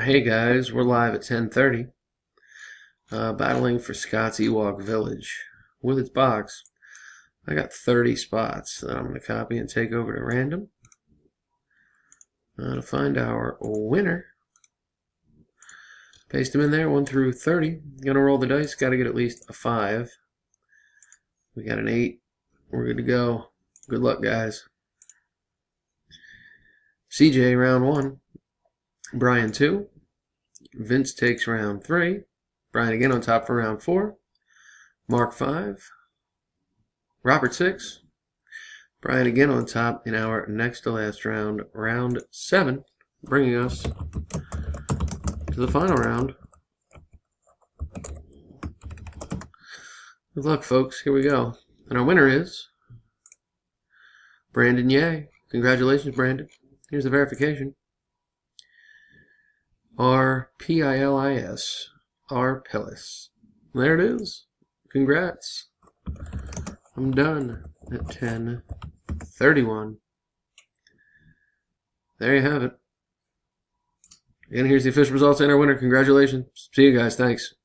Hey guys, we're live at 10:30, battling for Scott's Ewok Village with its box. I got 30 spots that I'm going to copy and take over to random to find our winner. Paste them in there, 1 through 30. Gonna roll the dice, got to get at least a 5. We got an 8. We're good to go. Good luck, guys. CJ, round 1. Brian, 2. Vince takes round 3. Brian again on top for round 4. Mark, 5. Robert, 6. Brian again on top in our next to last round, round 7, bringing us to the final round. Good luck, folks. Here we go. And our winner is Brandon Yeh. Congratulations, Brandon. Here's the verification. R-P-I-L-I-S. R-Pillis. There it is. Congrats. I'm done at 10:31. There you have it. And here's the official results and our winner. Congratulations. See you guys. Thanks.